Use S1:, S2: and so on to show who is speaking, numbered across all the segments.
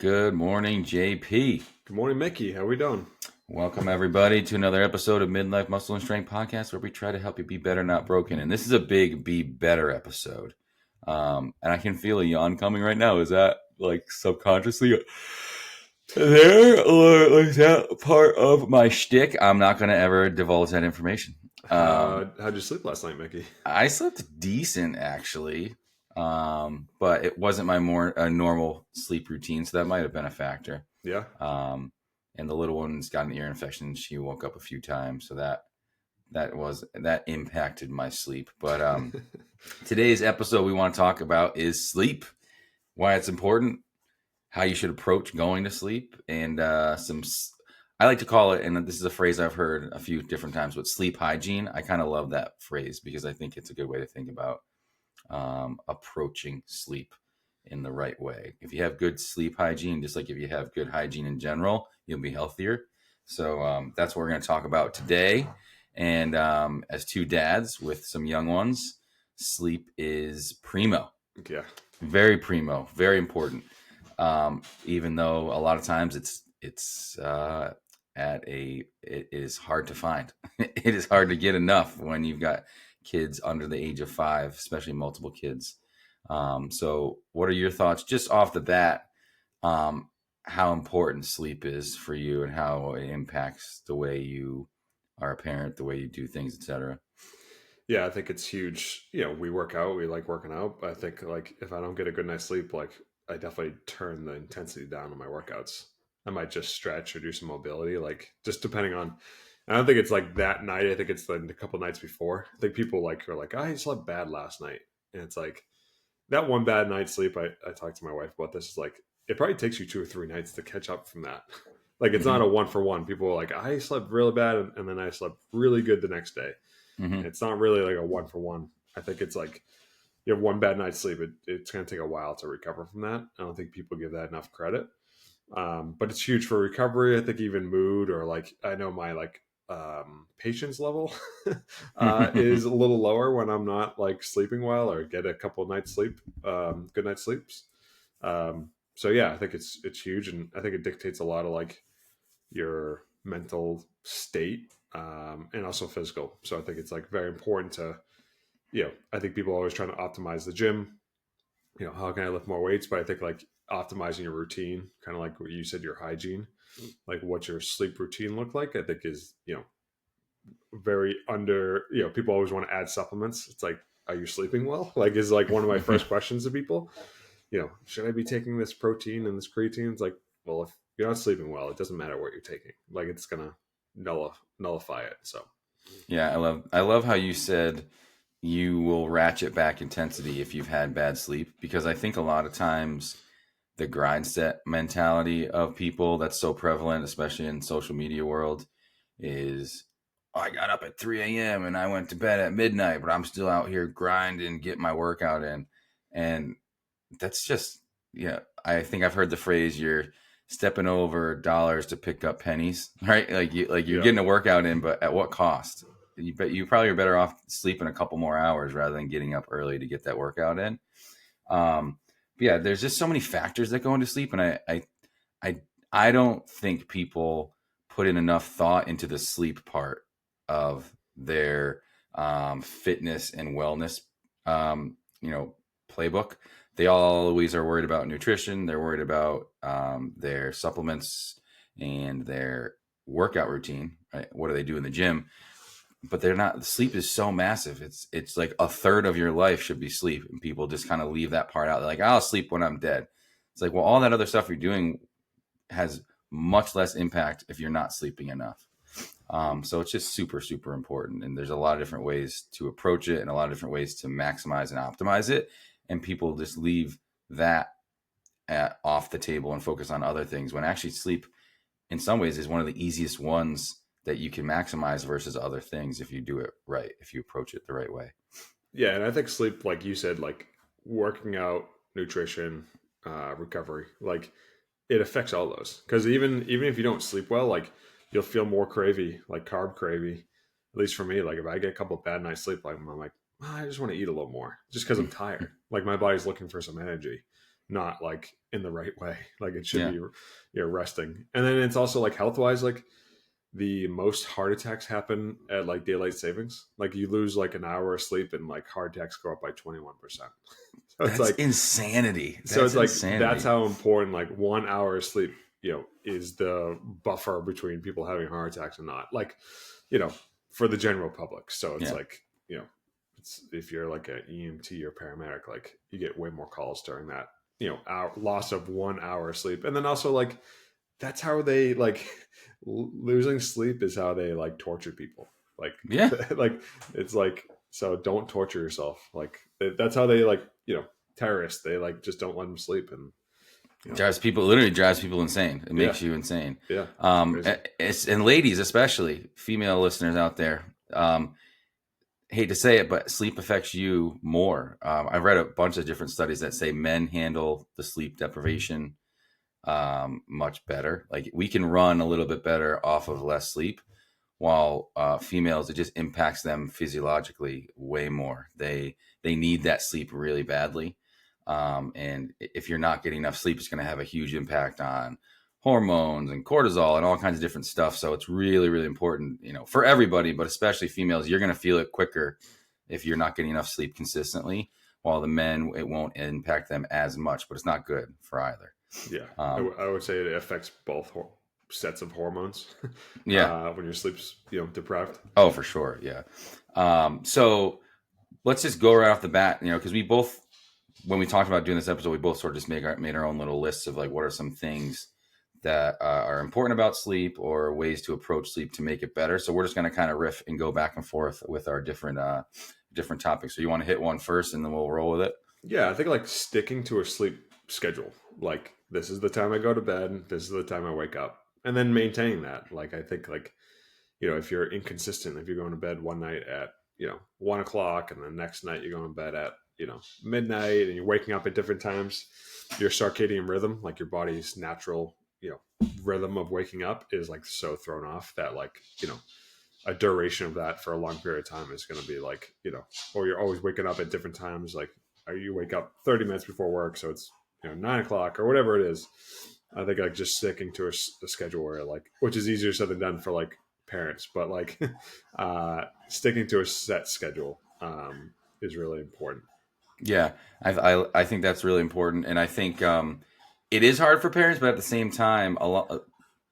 S1: Good morning, JP.
S2: Good morning, Mickey. How we doing?
S1: Welcome, everybody, to another episode of Midlife Muscle and Strength Podcast, where we try to help you be better, not broken. And this is a big be better episode. And I can feel a yawn coming right now. Is that like subconsciously there, or is that part of my shtick? I'm not going to ever divulge that information.
S2: How'd you sleep last night, Mickey?
S1: I slept decent, actually, but it wasn't my more normal sleep routine, so that might have been a factor.
S2: Yeah.
S1: Um, and the little one's got an ear infection. She woke up a few times, so that impacted my sleep. But today's episode we want to talk about is sleep, why it's important, how you should approach going to sleep, and I like to call it, and this is a phrase I've heard a few different times, but sleep hygiene. I kind of love that phrase because I think it's a good way to think about approaching sleep in the right way. If you have good sleep hygiene, just like if you have good hygiene in general, you'll be healthier. So that's what we're going to talk about today. And as two dads with some young ones, sleep is primo.
S2: Yeah.
S1: Very primo, very important. Even though a lot of times it is hard to find. It is hard to get enough when you've got kids under the age of 5, especially multiple kids. So what are your thoughts just off the bat? How important sleep is for you and how it impacts the way you are a parent, the way you do things, etc.
S2: Yeah, I think it's huge. We work out, we like working out, but I think like if I don't get a good night's sleep, like I definitely turn the intensity down on my workouts. I might just stretch or do some mobility, like just depending on. I don't think it's like that night. I think it's like a couple nights before. I think people like are like, I slept bad last night, and it's like that one bad night's sleep. I talked to my wife about this. Is like it probably takes you 2 or 3 nights to catch up from that. Like it's not
S1: Mm-hmm.
S2: a one for one. People are like, I slept really bad, and then I slept really good the next day.
S1: Mm-hmm.
S2: It's not really like a one for one. I think it's like you have one bad night's sleep. It's going to take a while to recover from that. I don't think people give that enough credit. But it's huge for recovery. I think even mood or like I know my like patience level is a little lower when I'm not like sleeping well or get a couple of nights sleep, good night's sleeps. So yeah, I think it's huge, and I think it dictates a lot of like your mental state and also physical. So I think it's like very important to, I think people are always trying to optimize the gym. How can I lift more weights? But I think like optimizing your routine, kind of like what you said, your hygiene, like what your sleep routine look like, I think is, very under, people always want to add supplements. It's like, are you sleeping well? Like is like one of my first questions to people, should I be taking this protein and this creatine? It's like, well, if you're not sleeping well, it doesn't matter what you're taking. Like it's gonna nullify it. So
S1: Yeah, I love how you said you will ratchet back intensity if you've had bad sleep, because I think a lot of times the grind set mentality of people that's so prevalent, especially in social media world, is I got up at 3 a.m. and I went to bed at midnight, but I'm still out here grinding, getting my workout in. And that's just, yeah, I think I've heard the phrase you're stepping over dollars to pick up pennies, right? You're
S2: yeah,
S1: getting a workout in, but at what cost? You probably are better off sleeping a couple more hours rather than getting up early to get that workout in. Yeah, there's just so many factors that go into sleep, and I, I don't think people put in enough thought into the sleep part of their fitness and wellness, playbook. They always are worried about nutrition. They're worried about their supplements and their workout routine. Right? What do they do in the gym? But they're not. Sleep is so massive. It's like a third of your life should be sleep, and people just kind of leave that part out. They're like, I'll sleep when I'm dead. It's like, well, all that other stuff you're doing has much less impact if you're not sleeping enough. So it's just super, super important. And there's a lot of different ways to approach it and a lot of different ways to maximize and optimize it. And people just leave that off the table and focus on other things when actually sleep, in some ways, is one of the easiest ones that you can maximize versus other things if you do it right, if you approach it the right way.
S2: yeah, and I think sleep, like you said, like working out, nutrition, recovery, like it affects all those. Because even if you don't sleep well, like you'll feel more cravey, like carb cravey. At least for me, like if I get a couple of bad nights sleep, like I'm like, I just want to eat a little more, just because I'm tired. Like my body's looking for some energy. not like in the right way. Like it should
S1: Yeah.
S2: be, resting. And then it's also like health wise, like the most heart attacks happen at like daylight savings. Like you lose like an hour of sleep and like heart attacks go up by 21%. So it's
S1: That's
S2: like,
S1: insanity.
S2: so
S1: That's
S2: it's like, that's
S1: insanity.
S2: how important like 1 hour of sleep, is the buffer between people having heart attacks and not, like, you know, for the general public. So it's
S1: Yeah.
S2: like, it's, if you're like an EMT or paramedic, like you get way more calls during that, hour, loss of 1 hour of sleep. And then also like, that's how they like losing sleep is how they like torture people. Like,
S1: Yeah.
S2: like it's like, so don't torture yourself. Like that's how they like, terrorists, they like just don't let them sleep. And
S1: Literally drives people insane. It
S2: yeah,
S1: makes you insane.
S2: yeah, it's crazy.
S1: And ladies, especially female listeners out there, hate to say it, but sleep affects you more. I've read a bunch of different studies that say men handle the sleep deprivation much better. Like we can run a little bit better off of less sleep, while females, it just impacts them physiologically way more. They need that sleep really badly, and if you're not getting enough sleep, it's going to have a huge impact on hormones and cortisol and all kinds of different stuff. So it's really, really important, for everybody, but especially females. You're going to feel it quicker if you're not getting enough sleep consistently. While the men, it won't impact them as much, but it's not good for either.
S2: Yeah,
S1: Um,
S2: I would say it affects both sets of hormones
S1: yeah.
S2: when your sleep's deprived.
S1: Oh, for sure. Yeah. So let's just go right off the bat, because we both, when we talked about doing this episode, we both sort of just made our own little lists of like what are some things that are important about sleep or ways to approach sleep to make it better. So we're just going to kind of riff and go back and forth with our different topics. So you want to hit one first, and then we'll roll with it.
S2: Yeah, I think like sticking to a sleep schedule. Like this is the time I go to bed, this is the time I wake up, and then maintaining that. Like I think like, if you're inconsistent, if you're going to bed one night at 1 o'clock, and the next night you're going to bed at midnight, and you're waking up at different times, your circadian rhythm, like your body's natural rhythm of waking up, is like so thrown off that like a duration of that for a long period of time is going to be like or you're always waking up at different times, like you wake up 30 minutes before work, so it's 9 o'clock or whatever it is. I think like just sticking to a schedule where like, which is easier said than done for like parents, but like sticking to a set schedule is really important.
S1: Yeah, I think that's really important, and I think it is hard for parents, but at the same time,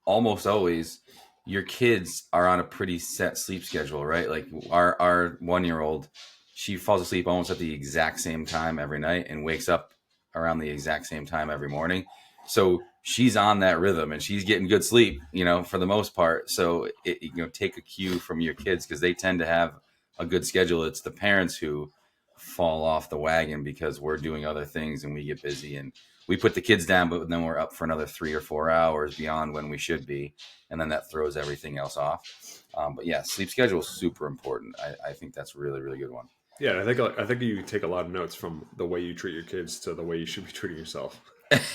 S1: almost always, your kids are on a pretty set sleep schedule, right? Like our 1-year-old, she falls asleep almost at the exact same time every night and wakes up around the exact same time every morning. So she's on that rhythm and she's getting good sleep, for the most part. So take a cue from your kids, because they tend to have a good schedule. It's the parents who fall off the wagon because we're doing other things and we get busy and we put the kids down, but then we're up for another 3 or 4 hours beyond when we should be. And then that throws everything else off. But yeah, sleep schedule is super important. I think that's a really, really good one.
S2: Yeah, I think you take a lot of notes from the way you treat your kids to the way you should be treating yourself.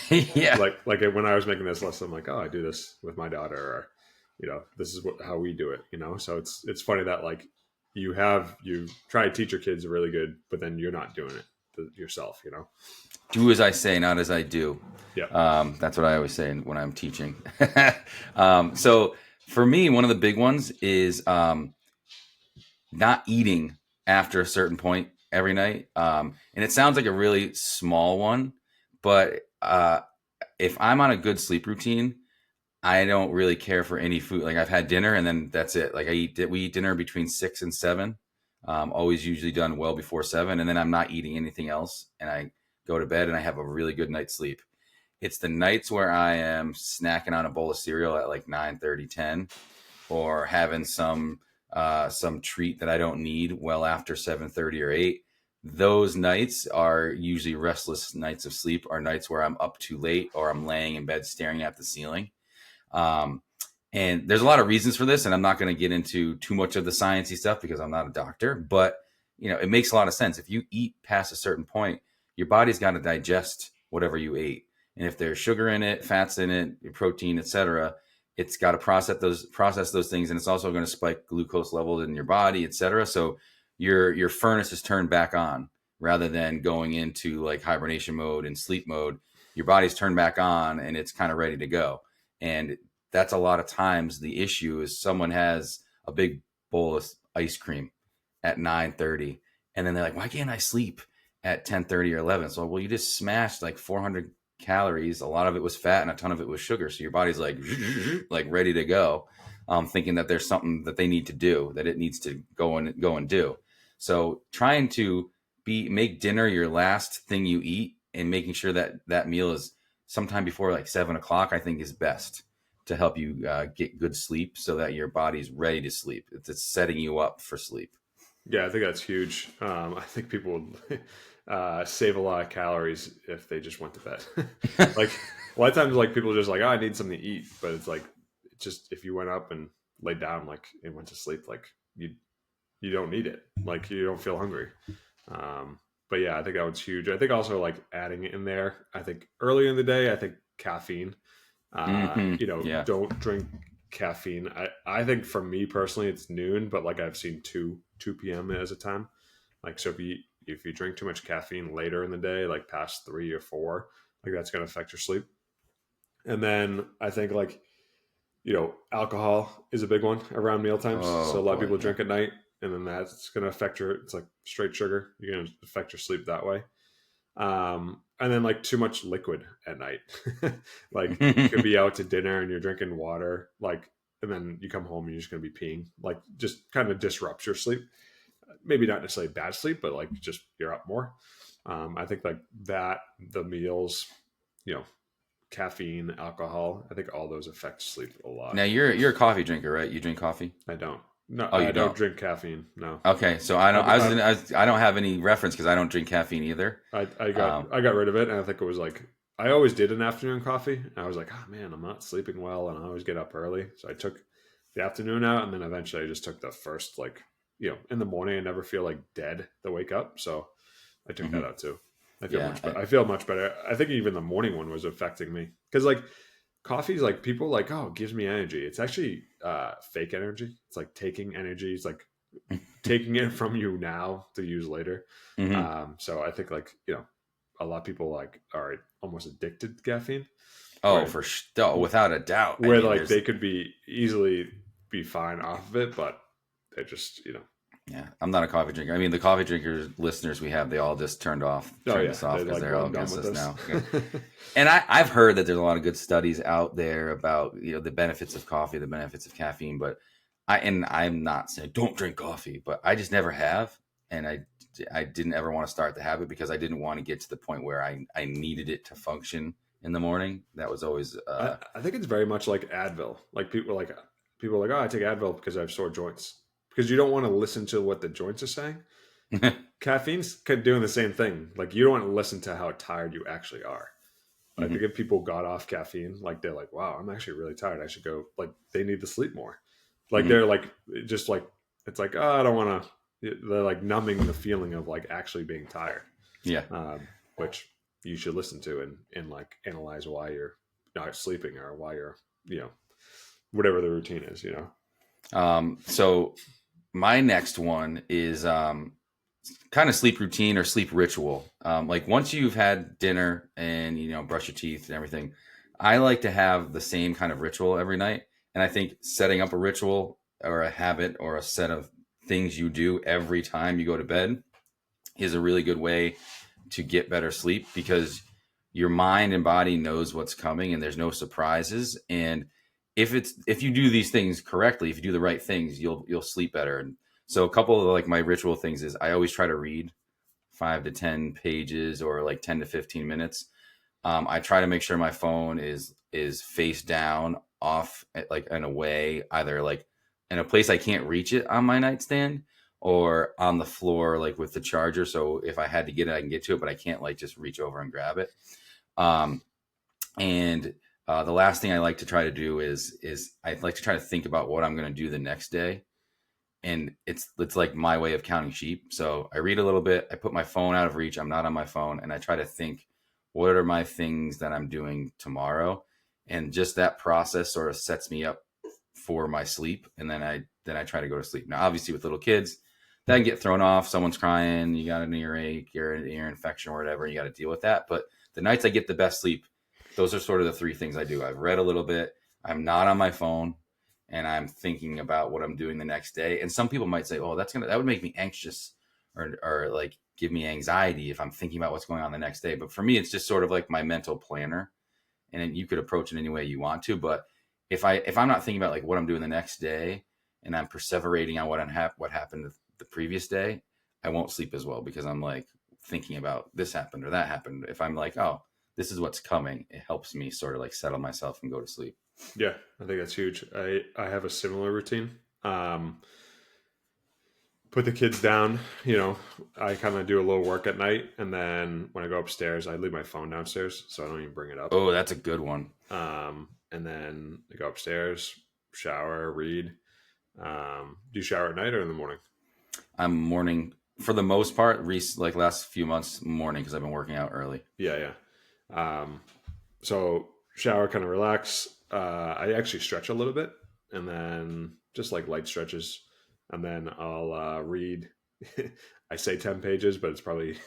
S1: Yeah.
S2: Like when I was making this list, I'm like, oh, I do this with my daughter, or this is how we do it. So it's funny that like you try to teach your kids really good, but then you're not doing it yourself.
S1: Do as I say, not as I do.
S2: Yeah.
S1: That's what I always say when I'm teaching. So for me, one of the big ones is not eating after a certain point every night. And it sounds like a really small one, but if I'm on a good sleep routine, I don't really care for any food. Like I've had dinner and then that's it. Like we eat dinner between 6 and 7. Always usually done well before 7. And then I'm not eating anything else. And I go to bed and I have a really good night's sleep. It's the nights where I am snacking on a bowl of cereal at like 9:30, 10, or having some treat that I don't need well after 7:30 or 8. Those nights are usually restless nights of sleep, are nights where I'm up too late or I'm laying in bed staring at the ceiling. And there's a lot of reasons for this, and I'm not going to get into too much of the sciencey stuff because I'm not a doctor, but it makes a lot of sense. If you eat past a certain point, your body's got to digest whatever you ate. And if there's sugar in it, fats in it, protein, etc., it's got to process those things, and it's also going to spike glucose levels in your body, etc. So your furnace is turned back on rather than going into like hibernation mode and sleep mode. your body's turned back on and it's kind of ready to go. And that's a lot of times the issue is someone has a big bowl of ice cream at 9:30, and then they're like, why can't I sleep at 10:30 or 11? So, well, you just smashed like 400 calories. A lot of it was fat and a ton of it was sugar. So your body's like, like ready to go, thinking that there's something that they need to do, that it needs to go and do. So trying to make dinner your last thing you eat, and making sure that that meal is sometime before like 7 o'clock, I think is best to help you get good sleep, so that your body's ready to sleep. It's setting you up for sleep.
S2: Yeah, I think that's huge. I think people would save a lot of calories if they just went to bed. Like a lot of times, like people are just like, oh, I need something to eat, but it's like, it's just if you went up and laid down, like and went to sleep, like you don't need it. Like you don't feel hungry. But yeah, I think that was huge. I think also like adding it in there. I think earlier in the day, I think caffeine.
S1: Yeah.
S2: Don't drink caffeine. I think for me personally, it's noon, but like I've seen two p.m. as a time. Like so, if you drink too much caffeine later in the day, like past 3 or 4, like that's going to affect your sleep. And then I think like alcohol is a big one around meal times. So
S1: Oh
S2: a lot of
S1: boy.
S2: people
S1: Yeah.
S2: drink at night, and then that's going to affect your. It's like straight sugar. You're going to affect your sleep that way. And then like too much liquid at night. Like you could be out to dinner and you're drinking water, like, and then you come home and you're just going to be peeing. Like just kind of disrupts your sleep. Maybe not necessarily bad sleep, but like just you're up more. I think like that, the meals, you know, caffeine, alcohol. I think all those affect sleep a lot.
S1: Now you're a coffee drinker, right? You drink coffee?
S2: I don't. No,
S1: Oh, you
S2: I don't
S1: don't.
S2: drink caffeine. No.
S1: Okay, so I don't.
S2: I, I,
S1: I don't have any reference because I don't drink caffeine either.
S2: I
S1: Um,
S2: got rid of it, and I think it was like I always did an afternoon coffee. And I was like, oh man, I'm not sleeping well, and I always get up early, so I took the afternoon out, and then eventually I just took the first like in the morning. I never feel like dead to wake up, so I took that
S1: mhm.
S2: out too. I feel
S1: Yeah.
S2: much better. I feel much better. I think even the morning one was affecting me because like coffee's like people like, oh, it gives me energy. It's actually fake energy. It's like taking energy. It's like taking it from you now to use later.
S1: Hmm.
S2: So I think like a lot of people like are almost addicted to caffeine,
S1: Oh,
S2: where
S1: oh, without a doubt. I
S2: where
S1: mean,
S2: like
S1: there's
S2: they could be easily be fine off of it, but they just
S1: yeah. I'm not a coffee drinker. I mean, the coffee drinkers listeners we have, they all just
S2: oh
S1: turned
S2: yeah,
S1: us off
S2: they're
S1: because
S2: like,
S1: they're
S2: well,
S1: all
S2: I'm done
S1: against
S2: with
S1: us
S2: this.
S1: now. And I've heard that there's a lot of good studies out there about the benefits of coffee, the benefits of caffeine, but I'm not saying don't drink coffee, but I just never have, and I didn't ever want to start the habit because I didn't want to get to the point where I needed it to function in the morning. That was always
S2: I think it's very much like Advil. Like people are like, oh, I take Advil because I have sore joints. Because you don't want to listen to what the joints are saying. Caffeine's doing the same thing. Like you don't want to listen to how tired you actually are. I think
S1: Mhm.
S2: if people got off caffeine, like they're like, wow, I'm actually really tired. I should go. Like they need to sleep more. Like
S1: Mhm.
S2: they're like just like it's like, oh, I don't want to. They're like numbing the feeling of like actually being tired,
S1: Yeah.
S2: which you should listen to and like analyze why you're not sleeping or why you're you know whatever the routine is.
S1: So my next one is kind of sleep routine or sleep ritual. Like once you've had dinner and brush your teeth and everything, I like to have the same kind of ritual every night. And I think setting up a ritual or a habit or a set of things you do every time you go to bed is a really good way to get better sleep because your mind and body knows what's coming and there's no surprises. And if you do these things correctly, if you do the right things, you'll sleep better. And so a couple of like my ritual things is I always try to read 5 to 10 pages or like 10 to 15 minutes. I try to make sure my phone is face down, off, like in a way, either like in a place I can't reach it on my nightstand, or on the floor, like with the charger. So if I had to get it, I can get to it, but I can't like just reach over and grab it. Um, and the last thing I like to try to do is I like to try to think about what I'm going to do the next day, and it's like my way of counting sheep. So I read a little bit, I put my phone out of reach, I'm not on my phone, and I try to think what are my things that I'm doing tomorrow, and just that process sort of sets me up for my sleep, and then I try to go to sleep. Now, obviously, with little kids, that can get thrown off. Someone's crying, you got an earache or an ear infection or whatever, you got to deal with that. But the nights I get the best sleep, those are sort of the three things I do. I've read a little bit. I'm not on my phone, and I'm thinking about what I'm doing the next day. And some people might say, "Oh, that would make me anxious, or like give me anxiety if I'm thinking about what's going on the next day." But for me, it's just sort of like my mental planner, and you could approach it any way you want to. But if I'm not thinking about like what I'm doing the next day, and I'm perseverating on what happened the previous day, I won't sleep as well because I'm like thinking about this happened or that happened. If I'm like, oh, this is what's coming, it helps me sort of like settle myself and go to sleep.
S2: Yeah, I think that's huge. I have a similar routine. Um, put the kids down. I kind of do a little work at night, and then when I go upstairs, I leave my phone downstairs, so I don't even bring it up.
S1: Oh, that's a good one.
S2: And then I go upstairs, shower, read. Do you shower at night or in the morning?
S1: I'm morning for the most part. Like last few months, morning because I've been working out early.
S2: Yeah, yeah. So shower, kind of relax. I actually stretch a little bit, and then just like light stretches, and then I'll read. I say 10 pages, but it's probably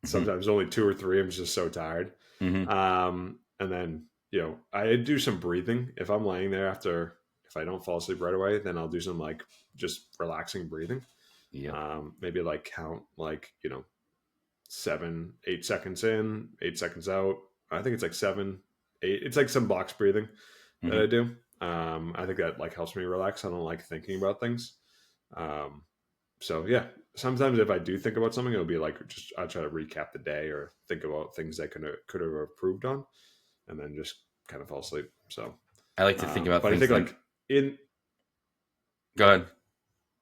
S2: sometimes only two or three. I'm just so tired.
S1: Mm-hmm.
S2: And then I do some breathing if I'm laying there after. If I don't fall asleep right away, then I'll do some like just relaxing breathing.
S1: Yep.
S2: Maybe like count like 7, 8 seconds in, 8 seconds out. I think it's like 7, 8. It's like some box breathing that
S1: Mm-hmm.
S2: I do. I think that like helps me relax. I don't like thinking about things. So yeah, sometimes if I do think about something, it'll be like just I try to recap the day or think about things I could have improved on, and then just kind of fall asleep. So,
S1: I like to think about
S2: but I
S1: things
S2: think
S1: then.
S2: like in
S1: Go ahead.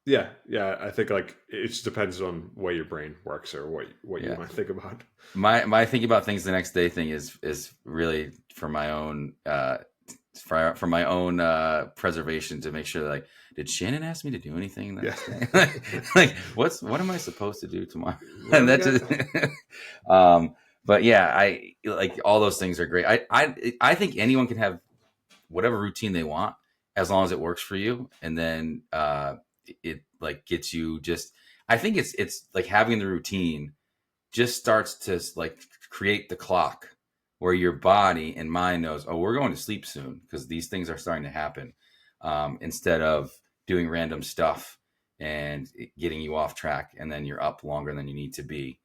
S2: yeah, I think like it just depends on way your brain works or what you
S1: Yeah.
S2: want to think about.
S1: My thinking about things the next day thing is really for my own for my own preservation to make sure that, like, did Shannon ask me to do anything the
S2: Yeah,
S1: next day? Like what am I supposed to do tomorrow?
S2: what do
S1: And
S2: we
S1: that's
S2: got?
S1: just um but yeah, I like all those things are great. I think anyone can have whatever routine they want as long as it works for you, and then it like gets you just I think it's like having the routine just starts to like create the clock where your body and mind knows, oh, we're going to sleep soon because these things are starting to happen, instead of doing random stuff and getting you off track and then you're up longer than you need to be.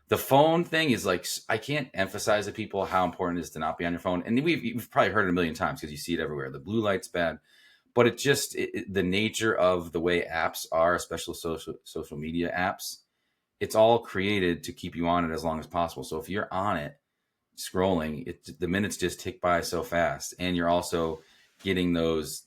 S1: The phone thing is like, I can't emphasize to people how important it is to not be on your phone. And we've probably heard it a million times because you see it everywhere. The blue light's bad, but the nature of the way apps are, especially social media apps, it's all created to keep you on it as long as possible. So if you're on it scrolling, the minutes just tick by so fast, and you're also getting those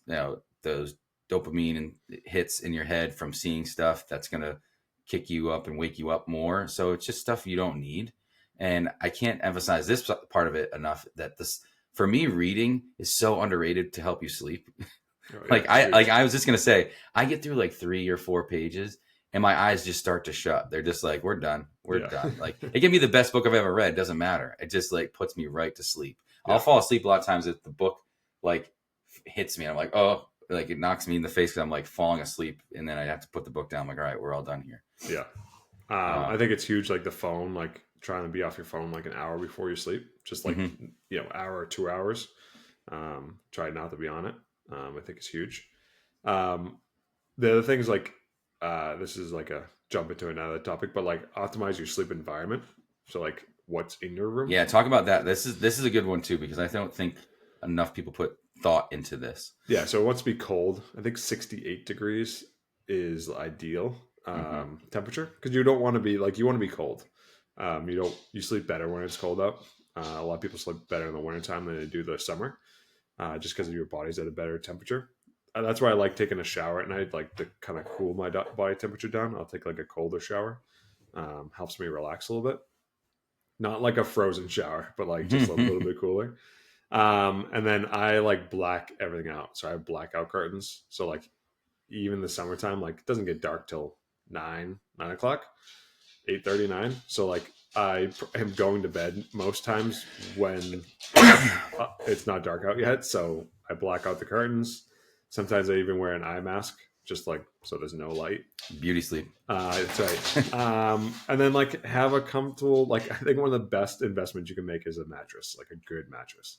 S1: dopamine and hits in your head from seeing stuff that's gonna kick you up and wake you up more. So it's just stuff you don't need. And I can't emphasize this part of it enough that this for me reading is so underrated to help you sleep.
S2: Oh, yeah,
S1: Like
S2: it's huge.
S1: I was just gonna say, I get through like 3 or 4 pages, and my eyes just start to shut. They're just like, we're done, we're
S2: Yeah,
S1: done. Like it can be the best book I've ever read. It doesn't matter. It just like puts me right to sleep. I'll
S2: yeah,
S1: fall asleep a lot of times if the book like hits me. I'm like, oh, like it knocks me in the face because I'm like falling asleep, and then I have to put the book down. I'm like, all right, we're all done here.
S2: yeah. I
S1: Um,
S2: think it's huge. Like the phone, like trying to be off your phone like an hour before you sleep, just like
S1: mhm.
S2: hour or 2 hours. Try not to be on it. I think it's huge. Um, the other thing is like this is like a jump into another topic, but like optimize your sleep environment. So like what's in your room.
S1: Yeah, talk about that. This is a good one too because I don't think enough people put thought into this.
S2: Yeah, so it wants to be cold. I think 68 degrees is ideal
S1: Hmm.
S2: temperature because you don't want to be like you want to be cold. You sleep better when it's cold out. A lot of people sleep better in the wintertime than they do the summer, just because your body's at a better temperature. That's why I like taking a shower at night, like to kind of cool my body temperature down. I'll take like a colder shower. Helps me relax a little bit. Not like a frozen shower, but like just a little bit cooler. And then I like black everything out. So I have blackout curtains. So like even the summertime, like it doesn't get dark till 9 o'clock, 8:39. So like I am going to bed most times when it's not dark out yet. So I black out the curtains. Sometimes I even wear an eye mask just like so there's no light.
S1: Beauty sleep.
S2: That's right. And then like have a comfortable, like I think one of the best investments you can make is a mattress, like a good mattress,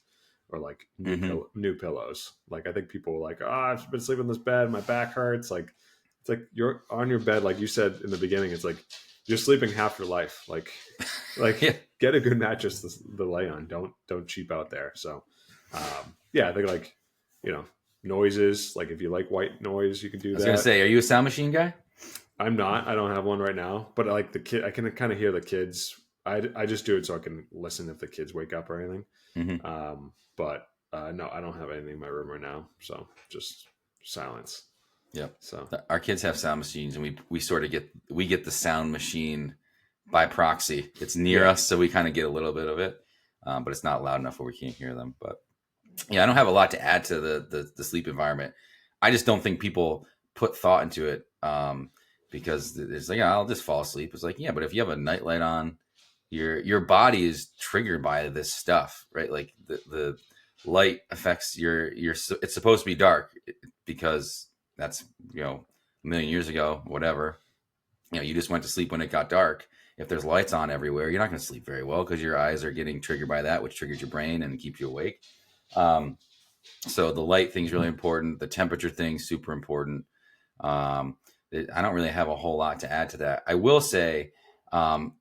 S2: or like
S1: Mm-hmm.
S2: new pillows. Like I think people are like, oh, I've been sleeping in this bed, my back hurts. Like it's like you're on your bed, like you said in the beginning. It's like you're sleeping half your life. Like
S1: Yeah.
S2: get a good mattress to lay on. Don't cheap out there. So yeah, I think like you know noises. Like if you like white noise, you can do
S1: I was gonna
S2: that.
S1: say, are you a sound machine guy?
S2: I'm not. I don't have one right now, but I like the kid. I can kind of hear the kids. I just do it so I can listen if the kids wake up or anything.
S1: Mm-hmm.
S2: But no, I don't have anything in my room right now. So just silence.
S1: Yep.
S2: So
S1: Our kids have sound machines, and we sort of get the sound machine by proxy. It's near
S2: yeah,
S1: us, so we kind of get a little bit of it, but it's not loud enough where we can't hear them. But yeah, I don't have a lot to add to the sleep environment. I just don't think people put thought into it, because it's like, yeah, I'll just fall asleep. It's like, yeah, but if you have a nightlight on, your body is triggered by this stuff, right? Like the light affects your. It's supposed to be dark because that's a million years ago, whatever. You just went to sleep when it got dark. If there's lights on everywhere, you're not going to sleep very well because your eyes are getting triggered by that, which triggers your brain and keeps you awake. Um, so the light thing's really important. The temperature thing's super important. Um, I don't really have a whole lot to add to that. I will say, um,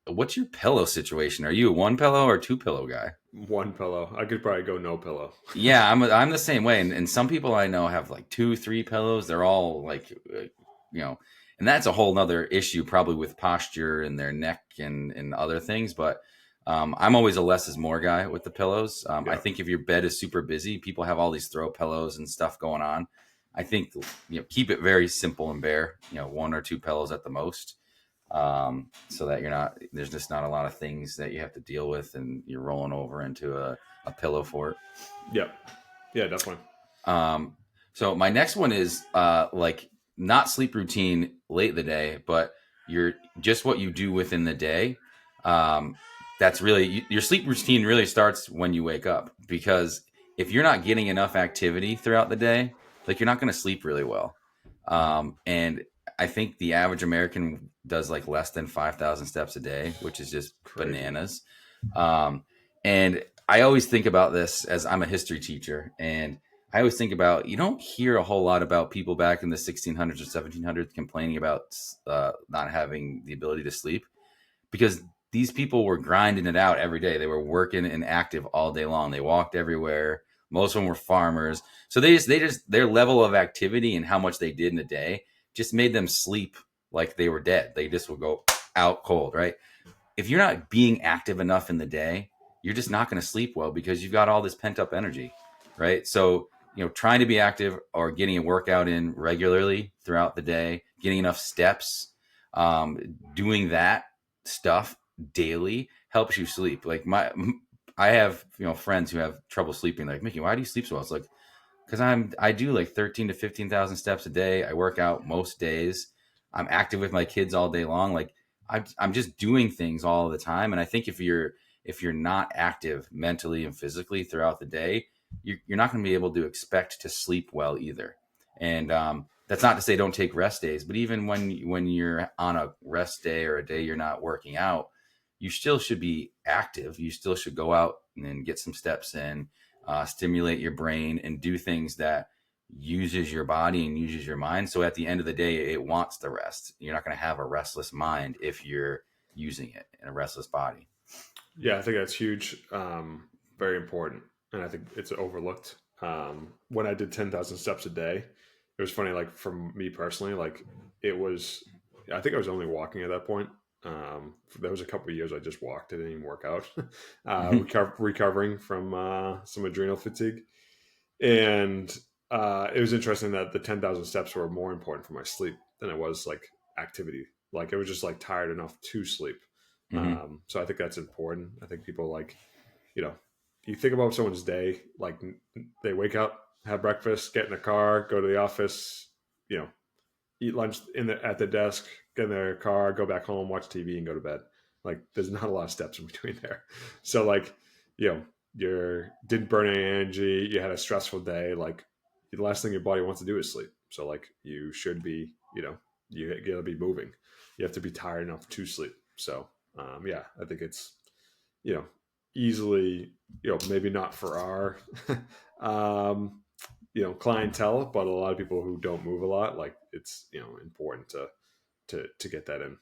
S1: what's your pillow situation? Are you a one pillow or two pillow guy?
S2: one pillow. I could probably go no pillow.
S1: Yeah, I'm the same way, and some people I know have like two, three pillows. They're all like, and that's a whole nother issue, probably with posture and their neck and other things. But I'm always a less is more guy with the pillows. I
S2: Yeah,
S1: think if your bed is super busy, people have all these throw pillows and stuff going on. I think keep it very simple and bare. One or two pillows at the most, so that there's just not a lot of things that you have to deal with, and you're rolling over into a pillow fort.
S2: yeah, yeah, definitely.
S1: Um, so my next one is like not sleep routine late in the day, but you're just what you do within the day. Um, that's really your sleep routine really starts when you wake up, because if you're not getting enough activity throughout the day, like you're not going to sleep really well. And I think the average American does like less than 5,000 steps a day, which is just
S2: Crazy.
S1: bananas. Um, and I always think about this as I'm a history teacher, and I always think about, you don't hear a whole lot about people back in the 1600s or 1700s complaining about not having the ability to sleep, because these people were grinding it out every day. They were working and active all day long. They walked everywhere. Most of them were farmers. So they just their level of activity and how much they did in a day just made them sleep like they were dead. They just would go out cold, right? If you're not being active enough in the day, you're just not going to sleep well because you've got all this pent up energy, right? So, trying to be active or getting a workout in regularly throughout the day, getting enough steps, doing that stuff daily helps you sleep. Like I have, friends who have trouble sleeping. Like, Mickey, why do you sleep so well? It's like, because I do like 13 to 15,000 steps a day. I work out most days. I'm active with my kids all day long. Like I'm just doing things all the time. And I think if you're not active mentally and physically throughout the day, you're not going to be able to expect to sleep well either. And that's not to say don't take rest days, but even when you're on a rest day or a day you're not working out, you still should be active. You still should go out and get some steps in, stimulate your brain, and do things that uses your body and uses your mind. So at the end of the day, it wants the rest. You're not going to have a restless mind if you're using it in a restless body.
S2: Yeah, I think that's huge. Very important, and I think it's overlooked. When I did 10,000 steps a day, it was funny. Like for me personally, like it was. I think I was only walking at that point. There was a couple of years I just walked. I didn't even work out.
S1: Hmm.
S2: Recovering from some adrenal fatigue, and it was interesting that the 10,000 steps were more important for my sleep than it was like activity. Like it was just like tired enough to sleep.
S1: Hmm.
S2: So I think that's important. I think people like, you know, you think about someone's day, like they wake up, have breakfast, get in a car, go to the office, you know, eat lunch at the desk, get in their car, go back home, watch TV, and go to bed. Like there's not a lot of steps in between there. So like, you know, you didn't burn any energy, you had a stressful day. Like the last thing your body wants to do is sleep. So like you should be, you gotta be moving. You have to be tired enough to sleep. So yeah, I think it's, you know, easily, maybe not for our, um, clientele, but a lot of people who don't move a lot, like it's, important to get that in.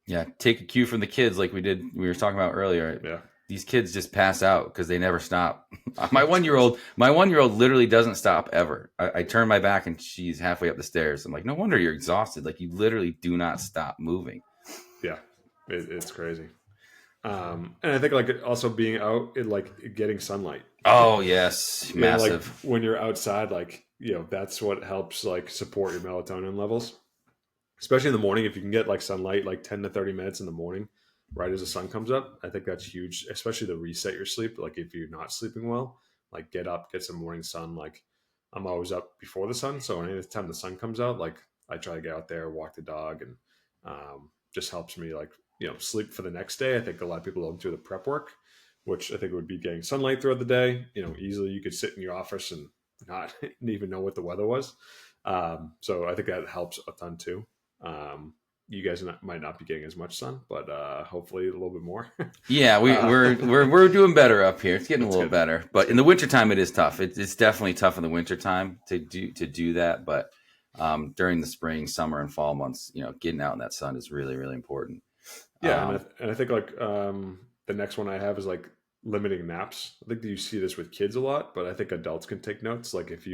S1: Yeah, take a cue from the kids, like we were talking about earlier.
S2: Yeah.
S1: These kids just pass out because they never stop. my one
S2: That's
S1: year
S2: crazy.
S1: old, my 1 year old literally doesn't stop ever. I turn my back and she's halfway up the stairs. I'm like, no wonder you're exhausted. Like you literally do not stop moving.
S2: Yeah. It's crazy. And I think like also being out and like getting sunlight.
S1: Oh yes,
S2: Like
S1: massive.
S2: when you're outside, like, that's what helps like support your melatonin levels, especially in the morning. If you can get like sunlight, like 10 to 30 minutes in the morning, right as the sun comes up, I think that's huge, especially to reset your sleep. Like if you're not sleeping well, like get up, get some morning sun. Like I'm always up before the sun. So anytime the sun comes out, like I try to get out there, walk the dog, and just helps me like, sleep for the next day. I think a lot of people don't do the prep work, which I think would be getting sunlight throughout the day. Easily you could sit in your office and not even know what the weather was. So I think that helps a ton too. You guys might not be getting as much sun, but hopefully a little bit more.
S1: Yeah,
S2: uh,
S1: we're doing better up here. It's getting a
S2: that's
S1: little
S2: good.
S1: better,
S2: That's
S1: but in the
S2: good.
S1: wintertime it is tough. It's definitely tough in the wintertime to do that. But during the spring, summer, and fall months, getting out in that sun is really really important.
S2: Yeah, and
S1: Um,
S2: I think like the next one I have is like limiting naps. I think that you see this with kids a lot, but I think adults can take notes. Like if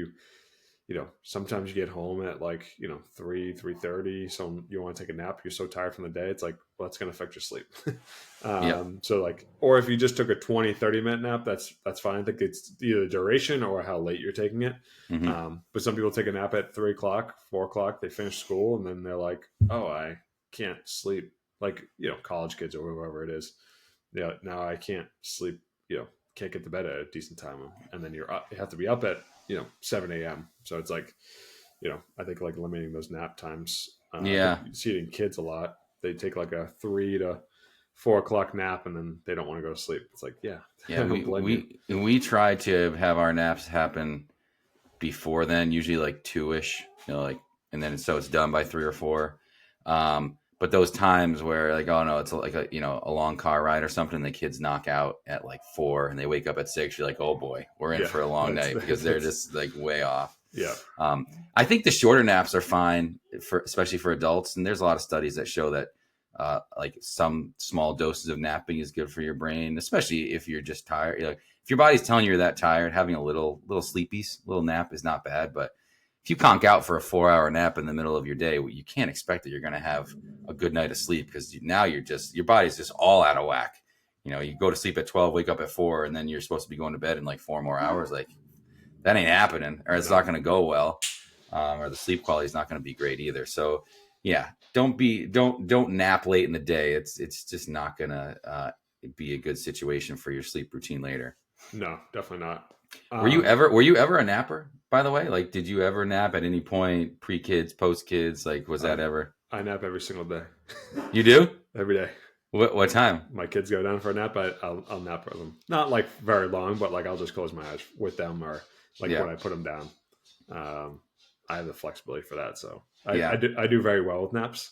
S2: sometimes you get home at like 3:30, so you want to take a nap, you're so tired from the day, it's like, well, that's going to affect your sleep.
S1: yeah.
S2: So like, or if you just took a 20-30 minute nap, that's fine. I think it's either the duration or how late you're taking it.
S1: Hmm.
S2: But some people take a nap at 3 o'clock, 4 o'clock, they finish school, and then they're like, oh, I can't sleep. Like college kids or whoever it is, yeah, now I can't sleep, can't get to bed at a decent time, and then you have to be up at 7 a.m. So it's like, I think like limiting those nap times. I think
S1: Yeah.
S2: you see it in kids a lot. They take like a 3 to 4 o'clock nap, and then they don't want to go to sleep. It's like, yeah,
S1: Yeah,
S2: I don't
S1: we
S2: blame you.
S1: we we try to have our naps happen before then, usually like 2ish, like, and then so it's done by 3 or 4. But those times where like, oh no, it's like a long car ride or something, and the kids knock out at like 4 and they wake up at 6. You're like, oh boy, we're in
S2: Yeah,
S1: for a long
S2: that's
S1: night because they're
S2: that's
S1: just like way off.
S2: yeah,
S1: Um, I think the shorter naps are fine for especially for adults, and there's a lot of studies that show that like some small doses of napping is good for your brain, especially if you're just tired. Like if your body's telling you you're that tired, having a little sleepies, little nap is not bad. But if you conk out for a 4 hour nap in the middle of your day, you can't expect that you're going to have a good night of sleep because now your body's just all out of whack. You go to sleep at 12, wake up at 4, and then you're supposed to be going to bed in like 4 more hours. Like that ain't happening, or it's not
S2: no,
S1: going to go well, or the sleep quality is not going to be great either. So, yeah, don't nap late in the day. It's just not going to be a good situation for your sleep routine later.
S2: no, definitely not.
S1: Were you ever a napper? By the way, like, did you ever nap at any point, pre kids, post kids? Like, was
S2: I
S1: that ever?
S2: I nap every single day,
S1: You do?
S2: every day.
S1: What time?
S2: My kids go down for a nap, I'll nap with them. Not like very long, but like I'll just close my eyes with them, or like
S1: Yeah,
S2: when I put them down. Um, I have the flexibility for that, so I
S1: yeah,
S2: do very well with naps.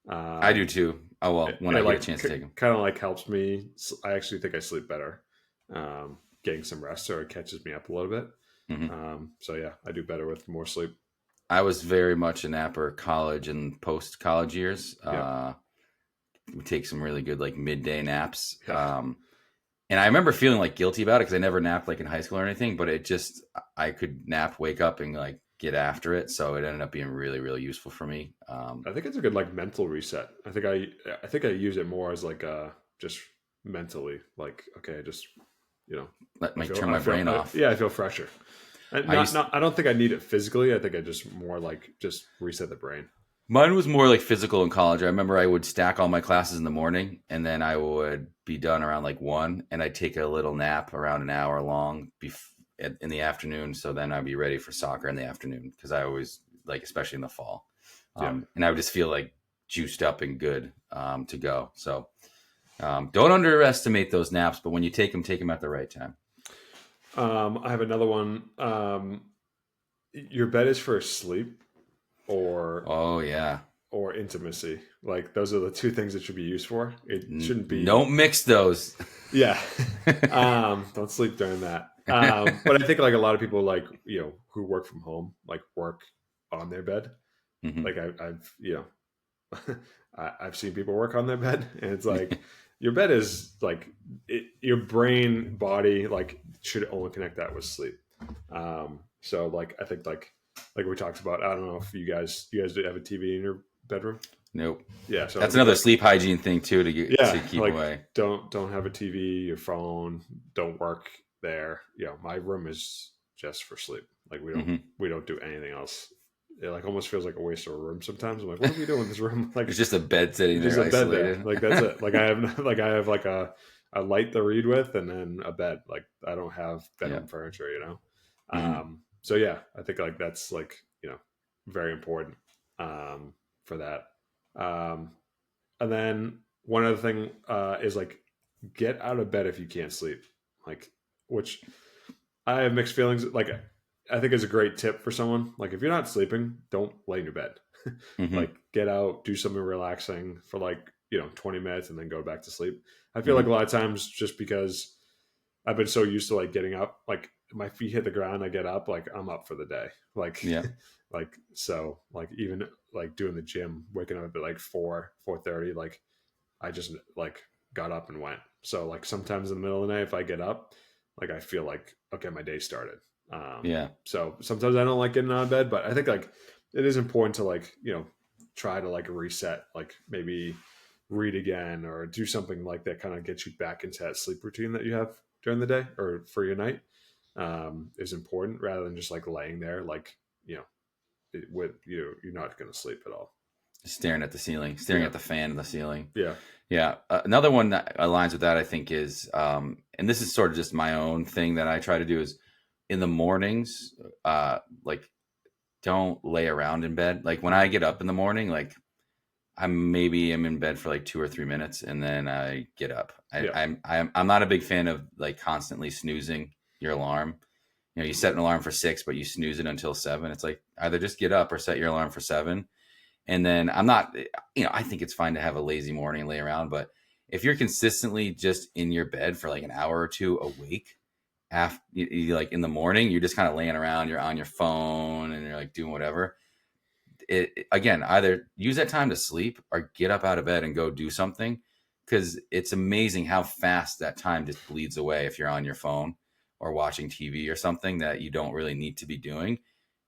S1: I do
S2: Um,
S1: too. Oh well, when
S2: it
S1: I get a
S2: like
S1: chance to take them.
S2: kind of like helps me. I actually think I sleep better, getting some rest, so it catches me up a little bit.
S1: Hmm.
S2: So yeah, I do better with more sleep.
S1: I was very much a napper college and post college years.
S2: Yeah,
S1: We take some really good like midday naps.
S2: yeah.
S1: And I remember feeling like guilty about it because I never napped like in high school or anything, but it just, I could nap, wake up, and like get after it. So it ended up being really, really useful for me.
S2: I think it's a good like mental reset. I think I use it more as like just mentally, like, okay, just you know
S1: Let
S2: I
S1: me
S2: feel
S1: turn my brain off.
S2: yeah, I feel fresher. And
S1: I used,
S2: I don't think I need it physically. I think I just more like just reset the brain.
S1: Mine was more like physical in college. I remember I would stack all my classes in the morning and then I would be done around like 1, and I'd take a little nap around an hour long in the afternoon. So then I'd be ready for soccer in the afternoon because I always like, especially in the fall.
S2: Yeah.
S1: And I would just feel like juiced up and good to go. So don't underestimate those naps, but when you take them at the right time.
S2: I have another one. Your bed is for sleep. or
S1: Oh yeah.
S2: intimacy. Like those are the two things it should be used for. It shouldn't be.
S1: Don't mix those.
S2: Yeah. Don't sleep during that. But I think like a lot of people like, who work from home, like work on their bed.
S1: Hmm.
S2: Like I've I've seen people work on their bed, and it's like your bed is like your brain body like should only connect that with sleep. So like I think like we talked about. I don't know if you guys do have a TV in your bedroom.
S1: Nope.
S2: Yeah, so I
S1: That's
S2: think
S1: another
S2: like
S1: sleep hygiene thing too
S2: yeah,
S1: to keep
S2: like
S1: away.
S2: don't have a TV, your phone, don't work there. My room is just for sleep. Like
S1: Hmm.
S2: we don't do anything else. It like almost feels like a waste of a room sometimes. I'm like, what are we doing in this room? Like
S1: There's just a bed sitting
S2: just
S1: there
S2: a bed there.
S1: isolated.
S2: Like that's it. Like I have like a light to read with and then a bed. Like I don't have
S1: Yeah.
S2: bedroom furniture.
S1: Hmm.
S2: So yeah, I think like that's like, very important for that. Um and then one other thing is like get out of bed if you can't sleep. Like which I have mixed feelings. Like I think is a great tip for someone. Like if you're not sleeping, don't lay in your bed.
S1: Hmm.
S2: Like get out, do something relaxing for like 20 minutes, and then go back to sleep. I feel like a
S1: Hmm.
S2: lot of times just because I've been so used to like getting up, like my feet hit the ground, I get up, like I'm up for the day. Like
S1: Yeah.
S2: like so like even like doing the gym, waking up at like 4:30, like I just like got up and went. So like sometimes in the middle of the night, if I get up, like I feel like okay, my day started.
S1: Yeah.
S2: So sometimes I don't like getting out of bed, but I think like it is important to like try to like reset, like maybe read again or do something like that, kind of get you back into that sleep routine that you have during the day or for your night. Is important rather than just like laying there, like with you're not going to sleep at all.
S1: Staring at the ceiling, staring
S2: Yeah,
S1: at the fan in the ceiling.
S2: yeah,
S1: Yeah. Another one that aligns with that, I think, is, and this is sort of just my own thing that I try to do is in the mornings, like don't lay around in bed. Like when I get up in the morning, like I'm in bed for like 2 or 3 minutes and then I get up.
S2: yeah,
S1: I'm not a big fan of like constantly snoozing your alarm. You set an alarm for 6, but you snooze it until 7. It's like either just get up or set your alarm for 7. And then I'm not, I think it's fine to have a lazy morning and lay around, but if you're consistently just in your bed for like an hour or two awake, after like in the morning, you're just kind of laying around, you're on your phone and you're like doing whatever. Again, either use that time to sleep or get up out of bed and go do something, because it's amazing how fast that time just bleeds away if you're on your phone or watching TV or something that you don't really need to be doing.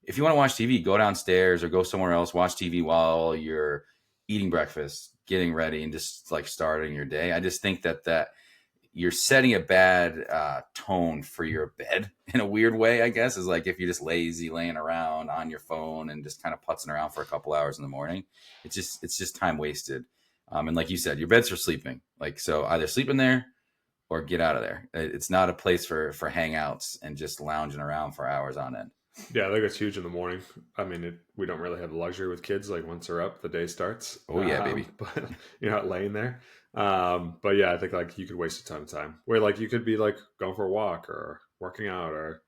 S1: If you want to watch TV, go downstairs or go somewhere else, watch TV while you're eating breakfast, getting ready, and just like starting your day. I just think that you're setting a bad tone for your bed in a weird way, I guess, is like if you're just lazy laying around on your phone and just kind of putzing around for a couple hours in the morning. It's just time wasted. And like you said, your bed's for sleeping. Like, so either sleep in there or get out of there. It's not a place for hangouts and just lounging around for hours on end.
S2: yeah. I think it's huge in the morning. I mean, we don't really have the luxury with kids. Like once they're up, the day starts.
S1: Oh yeah, baby.
S2: But you're not laying there. But yeah, I think like you could waste a ton of time. Where like you could be like going for a walk or working out or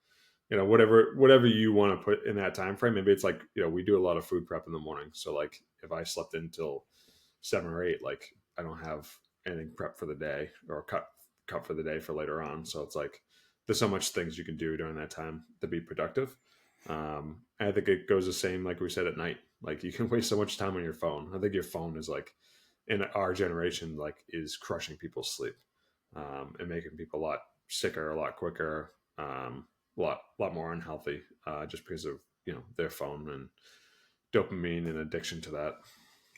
S2: whatever you want to put in that time frame. Maybe it's like we do a lot of food prep in the morning. So like if I slept until 7 or 8, like I don't have anything prepped for the day or cut for the day for later on. So it's like there's so much things you can do during that time to be productive. And I think it goes the same like we said at night. Like you can waste so much time on your phone. I think your phone is like in our generation like is crushing people's sleep, and making people a lot sicker, a lot quicker, a lot more unhealthy, just because of their phone and dopamine and addiction to that.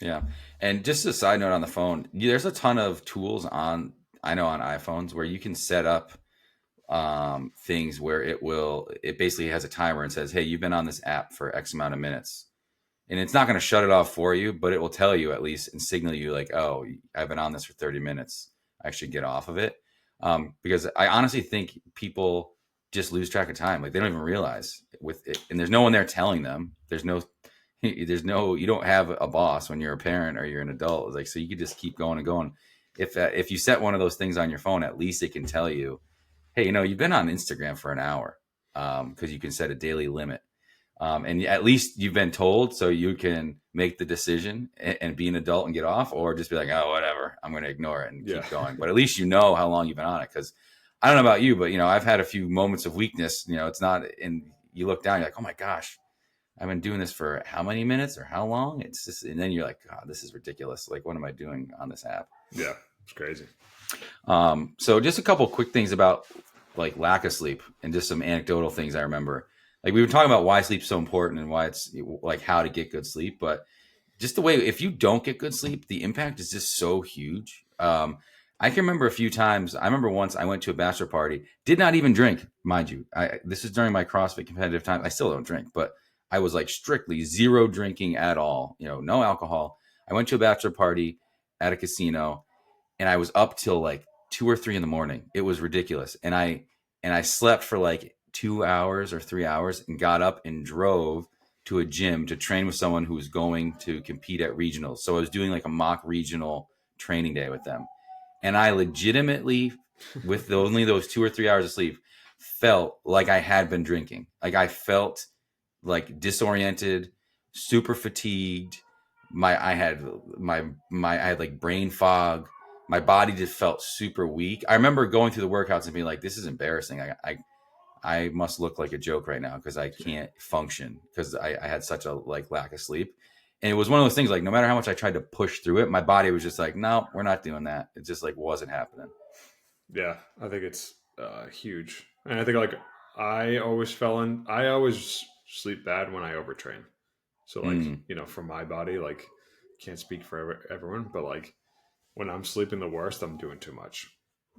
S1: Yeah. And just a side note on the phone, there's a ton of tools I know on iPhones where you can set up things where it basically has a timer and says, hey, you've been on this app for X amount of minutes. And it's not going to shut it off for you, but it will tell you at least and signal you like, oh, I've been on this for 30 minutes. I should get off of it. Because I honestly think people just lose track of time. Like they don't even realize with it. And there's no one there telling them. You don't have a boss when you're a parent or you're an adult. It's like, so you could just keep going and going. If you set one of those things on your phone, at least it can tell you, hey, you've been on Instagram for an hour, because you can set a daily limit. And at least you've been told, so you can make the decision and be an adult and get off, or just be like, oh, whatever, I'm going to ignore it and
S2: Yeah.
S1: keep going. But at least you know how long you've been on it. Because I don't know about you, but I've had a few moments of weakness. It's not, and you look down, you're like, oh my gosh, I've been doing this for how many minutes or how long? It's just, and then you're like, God, this is ridiculous. Like, what am I doing on this app?
S2: Yeah. It's crazy.
S1: So just a couple quick things about like lack of sleep and just some anecdotal things I remember. Like we were talking about why sleep's so important and why it's like how to get good sleep, but just the way if you don't get good sleep, the impact is just so huge. I can remember a few times. I remember once I went to a bachelor party, did not even drink, mind you. This is during my CrossFit competitive time. I still don't drink, but I was like strictly zero drinking at all. No alcohol. I went to a bachelor party at a casino, and I was up till like 2 or 3 in the morning. It was ridiculous, and I slept for like 2 hours or 3 hours, and got up and drove to a gym to train with someone who was going to compete at regionals. So I was doing like a mock regional training day with them. And I legitimately, with only those 2 or 3 hours of sleep, felt like I had been drinking. Like I felt like disoriented, super fatigued. I had like brain fog. My body just felt super weak. I remember going through the workouts and being like, "This is embarrassing. I must look like a joke right now because I can't function because I had such a like lack of sleep." And it was one of those things like no matter how much I tried to push through it, my body was just like, no, we're not doing that. It just like wasn't happening.
S2: Yeah. I think it's huge. And I think like I always sleep bad when I overtrain. So like,
S1: Mm,
S2: for my body, like can't speak for everyone, but like when I'm sleeping the worst, I'm doing too much.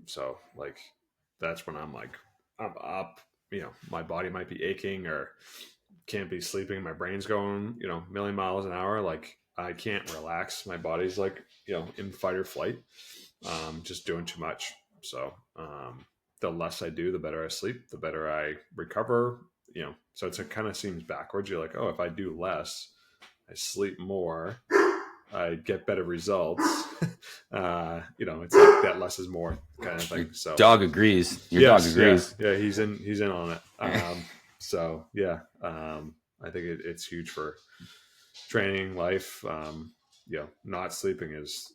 S2: So like that's when I'm like I'm up, my body might be aching or can't be sleeping, my brain's going, a million miles an hour, like I can't relax. My body's like, in fight or flight. Just doing too much. So the less I do, the better I sleep, the better I recover. So it kind of seems backwards. You're like, oh, if I do less, I sleep more, I get better results. It's like that less is more kind of
S1: your
S2: thing. So
S1: dog agrees. Your dog
S2: yes, yeah,
S1: agrees.
S2: yeah, he's in on it. So yeah, I think it's huge for training life. Not sleeping is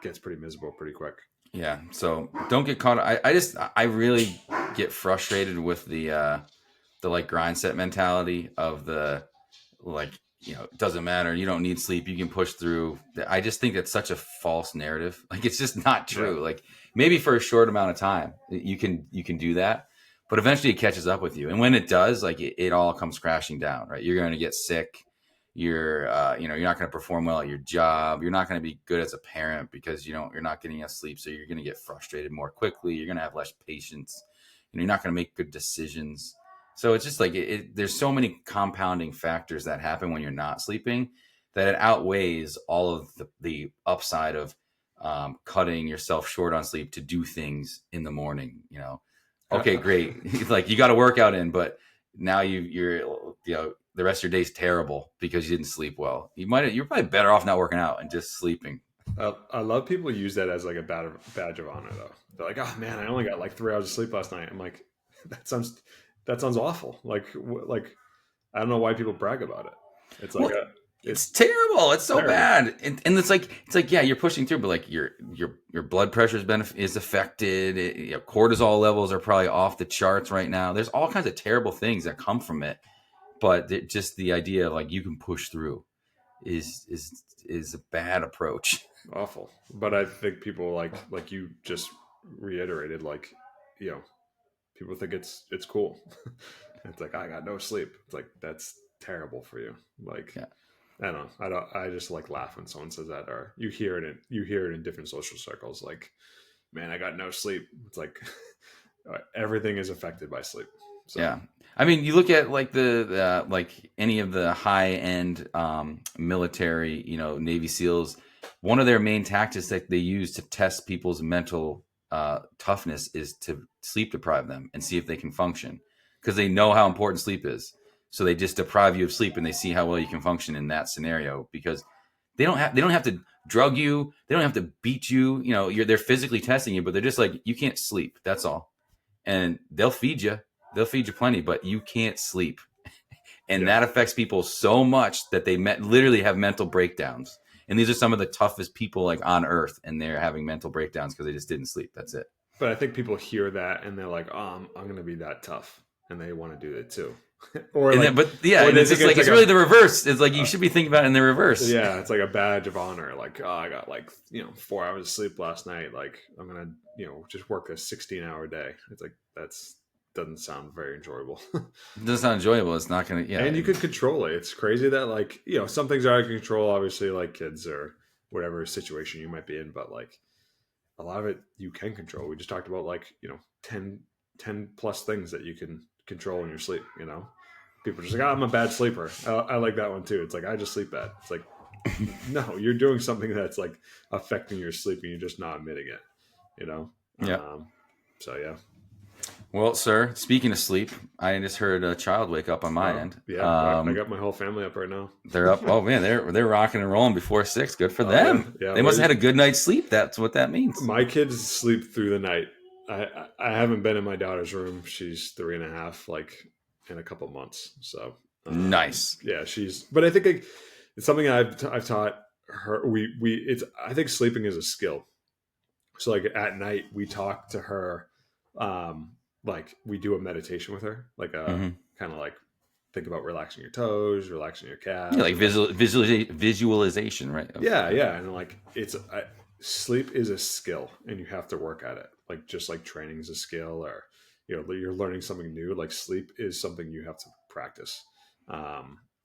S2: gets pretty miserable pretty quick.
S1: Yeah. So don't get caught. I really get frustrated with the like grind set mentality of the like it doesn't matter, you don't need sleep, you can push through. I just think that's such a false narrative. Like it's just not
S2: Yeah,
S1: true. Like maybe for a short amount of time you can do that, but eventually it catches up with you, and when it does, like it all comes crashing down, right? You're going to get sick. You're not going to perform well at your job. You're not going to be good as a parent because you're not getting enough sleep, so you're going to get frustrated more quickly. You're going to have less patience. You're not going to make good decisions. So it's just like there's so many compounding factors that happen when you're not sleeping that it outweighs all of the upside of cutting yourself short on sleep to do things in the morning. Okay, great. Like you got a workout in, but now you're the rest of your day's terrible because you didn't sleep well. You're probably better off not working out and just sleeping.
S2: I love people use that as like a badge of honor though. They're like, oh man, I only got like 3 hours of sleep last night. I'm like, that sounds that sounds awful. Like I don't know why people brag about it. It's like
S1: Well,
S2: it's
S1: it's terrible. It's so
S2: terrible.
S1: bad, and it's like yeah, you're pushing through, but like your blood pressure is affected. Cortisol levels are probably off the charts right now. There's all kinds of terrible things that come from it, but just the idea of like you can push through is a bad approach.
S2: Awful. But I think people like you just reiterated, like, you know, people think it's cool. It's like I got no sleep. It's like that's terrible for you. Like
S1: Yeah.
S2: I don't know. I just like laugh when someone says that, or you hear it in different social circles, like, man, I got no sleep. It's like everything is affected by sleep. So
S1: Yeah. I mean, you look at like the like any of the high end military, Navy SEALs. One of their main tactics that they use to test people's mental toughness is to sleep deprive them and see if they can function, because they know how important sleep is. So they just deprive you of sleep and they see how well you can function in that scenario, because they don't have to drug you, they don't have to beat you. They're physically testing you, but they're just like, you can't sleep. That's all, and they'll feed you plenty, but you can't sleep. And
S2: Yeah.
S1: that affects people so much that they literally have mental breakdowns. And these are some of the toughest people like on earth, and they're having mental breakdowns because they just didn't sleep. That's it.
S2: But I think people hear that and they're like, "Oh, I'm going to be that tough," and they want to do it too, or
S1: And
S2: like,
S1: then, but yeah,
S2: or
S1: and
S2: they
S1: it's
S2: think
S1: just
S2: it's
S1: like
S2: like
S1: it's really the reverse. It's like you should be thinking about it in the reverse.
S2: yeah, it's like a badge of honor. Like, oh, I got like 4 hours of sleep last night. Like, I'm gonna just work a 16-hour day. It's like that's doesn't sound very enjoyable.
S1: It doesn't sound enjoyable. It's not gonna. Yeah,
S2: And you could control it. It's crazy that like some things are out of control. Obviously, like kids or whatever situation you might be in, but like a lot of it you can control. We just talked about like 10 plus things that you can control in your sleep. People are just like, oh, I'm a bad sleeper. I like that one too. It's like I just sleep bad. It's like no, you're doing something that's like affecting your sleep and you're just not admitting it. You know.
S1: yeah.
S2: So yeah.
S1: Well, sir, speaking of sleep, I just heard a child wake up on my end.
S2: Yeah, I got my whole family up right now.
S1: They're up. Oh man, they're rocking and rolling before 6. Good for
S2: Oh,
S1: them.
S2: yeah.
S1: They must have had a good night's sleep. That's what that means.
S2: My kids sleep through the night. I haven't been in my daughter's room. She's 3.5, like in a couple months. So
S1: Nice.
S2: yeah, but I think it's something I've taught her. I think sleeping is a skill. So like at night we talk to her, like we do a meditation with her, like a kind of like think about relaxing your toes, relaxing your calves.
S1: Yeah, like visualization, right?
S2: Yeah, and like sleep is a skill, and you have to work at it. Like just like training is a skill, or you're learning something new. Like sleep is something you have to practice.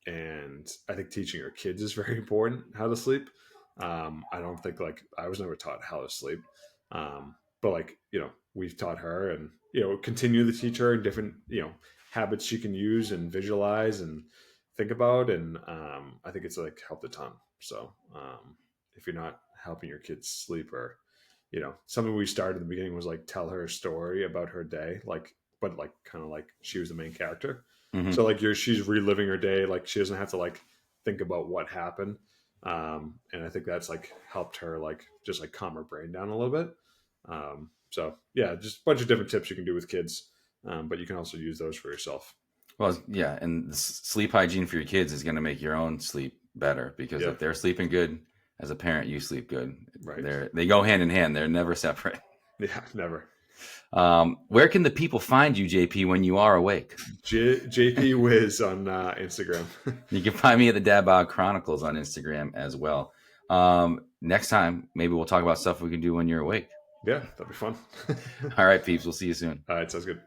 S2: And I think teaching your kids is very important how to sleep. I don't think like I was never taught how to sleep, but like we've taught her, and continue to teach her different habits she can use and visualize and think about, and I think it's like helped a ton. So if you're not helping your kids sleep, or something we started at the beginning was like tell her a story about her day, like but like kind of like she was the main character.
S1: Mm-hmm.
S2: So like she's reliving her day, like she doesn't have to like think about what happened. And I think that's like helped her like just like calm her brain down a little bit. So yeah, just a bunch of different tips you can do with kids, but you can also use those for yourself.
S1: Well, yeah, and the sleep hygiene for your kids is going to make your own sleep better, because if they're sleeping good, as a parent, you sleep good.
S2: Right.
S1: They go hand in hand. They're never separate.
S2: Yeah, never.
S1: Where can the people find you, JP, when you are awake?
S2: JP Wiz on Instagram.
S1: You can find me at the Dad Bod Chronicles on Instagram as well. Next time, maybe we'll talk about stuff we can do when you're awake.
S2: Yeah, that'd be fun.
S1: All right, peeps. We'll see you soon.
S2: All right, sounds good.